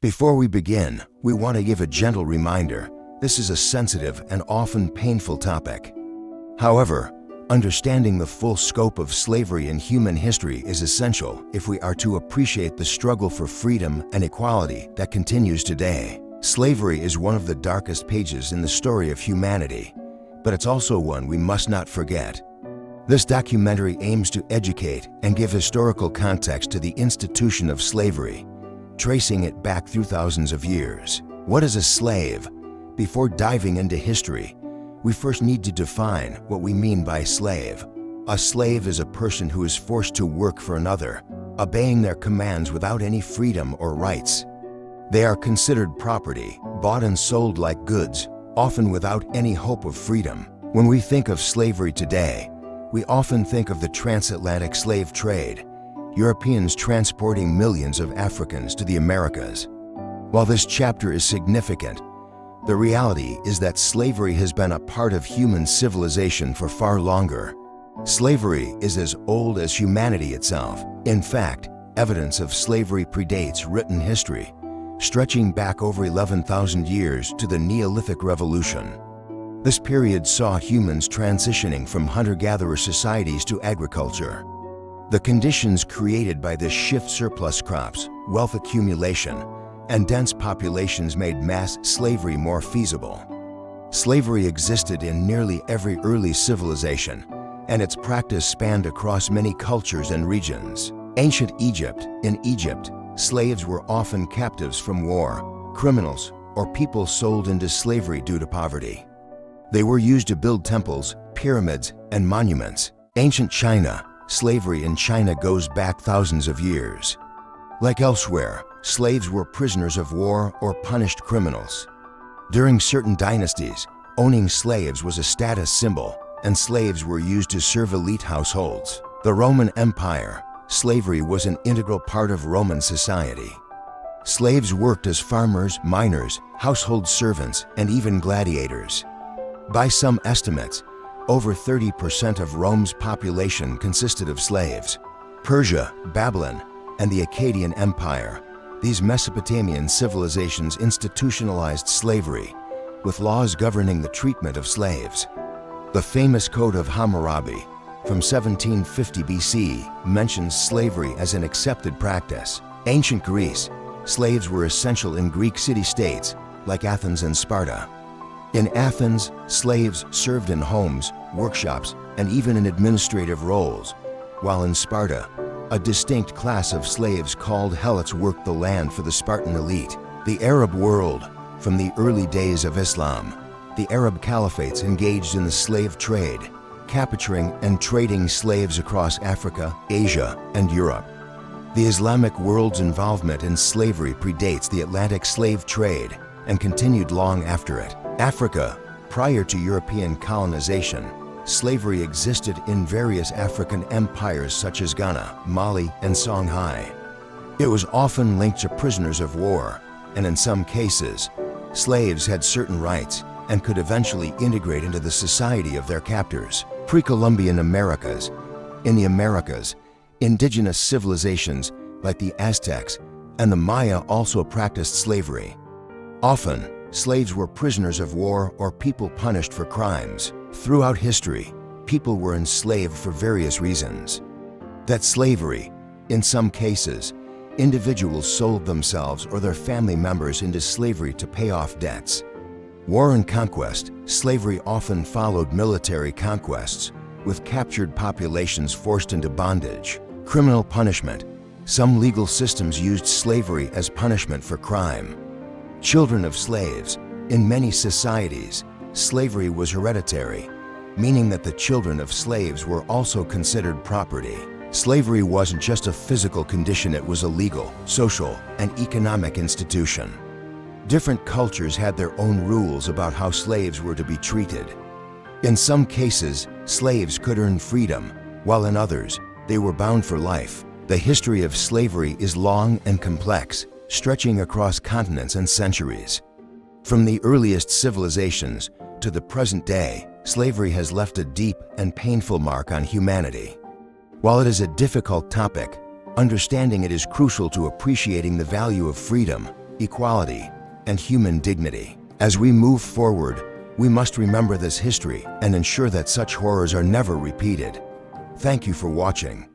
Before we begin, we want to give a gentle reminder. This is a sensitive and often painful topic. However, understanding the full scope of slavery in human history is essential if we are to appreciate the struggle for freedom and equality that continues today. Slavery is one of the darkest pages in the story of humanity, but it's also one we must not forget. This documentary aims to educate and give historical context to the institution of slavery, tracing it back through thousands of years. What is a slave? Before diving into history, we first need to define what we mean by slave. A slave is a person who is forced to work for another, obeying their commands without any freedom or rights. They are considered property, bought and sold like goods, often without any hope of freedom. When we think of slavery today, we often think of the transatlantic slave trade, Europeans transporting millions of Africans to the Americas. While this chapter is significant, the reality is that slavery has been a part of human civilization for far longer. Slavery is as old as humanity itself. In fact, evidence of slavery predates written history, stretching back over 11,000 years to the Neolithic Revolution. This period saw humans transitioning from hunter-gatherer societies to agriculture. The conditions created by this shift, surplus crops, wealth accumulation, and dense populations made mass slavery more feasible. Slavery existed in nearly every early civilization, and its practice spanned across many cultures and regions. Ancient Egypt. In Egypt, slaves were often captives from war, criminals, or people sold into slavery due to poverty. They were used to build temples, pyramids, and monuments. Ancient China. Slavery in China goes back thousands of years. Like elsewhere, slaves were prisoners of war or punished criminals. During certain dynasties, owning slaves was a status symbol, and slaves were used to serve elite households. The Roman Empire. Slavery was an integral part of Roman society. Slaves worked as farmers, miners, household servants, and even gladiators. By some estimates, over 30% of Rome's population consisted of slaves. Persia, Babylon, and the Akkadian Empire. These Mesopotamian civilizations institutionalized slavery, with laws governing the treatment of slaves. The famous Code of Hammurabi, from 1750 BC, mentions slavery as an accepted practice. Ancient Greece. Slaves were essential in Greek city-states, like Athens and Sparta. In Athens, slaves served in homes, workshops, and even in administrative roles, while in Sparta, a distinct class of slaves called helots worked the land for the Spartan elite. The Arab world. From the early days of Islam, the Arab caliphates engaged in the slave trade, capturing and trading slaves across Africa, Asia, and Europe. The Islamic world's involvement in slavery predates the Atlantic slave trade and continued long after it. Africa. Prior to European colonization, slavery existed in various African empires such as Ghana, Mali, and Songhai. It was often linked to prisoners of war, and in some cases, slaves had certain rights and could eventually integrate into the society of their captors. Pre-Columbian Americas. In the Americas, indigenous civilizations like the Aztecs and the Maya also practiced slavery. Often, slaves were prisoners of war or people punished for crimes. Throughout history, people were enslaved for various reasons. That slavery, in some cases, individuals sold themselves or their family members into slavery to pay off debts. War and conquest. Slavery often followed military conquests, with captured populations forced into bondage. Criminal punishment. Some legal systems used slavery as punishment for crime. Children of slaves. In many societies, slavery was hereditary, meaning that the children of slaves were also considered property. Slavery wasn't just a physical condition, it was a legal, social, and economic institution. Different cultures had their own rules about how slaves were to be treated. In some cases, slaves could earn freedom, while in others, they were bound for life. The history of slavery is long and complex, stretching across continents and centuries. From the earliest civilizations to the present day, slavery has left a deep and painful mark on humanity. While it is a difficult topic, understanding it is crucial to appreciating the value of freedom, equality, and human dignity. As we move forward, we must remember this history and ensure that such horrors are never repeated. Thank you for watching.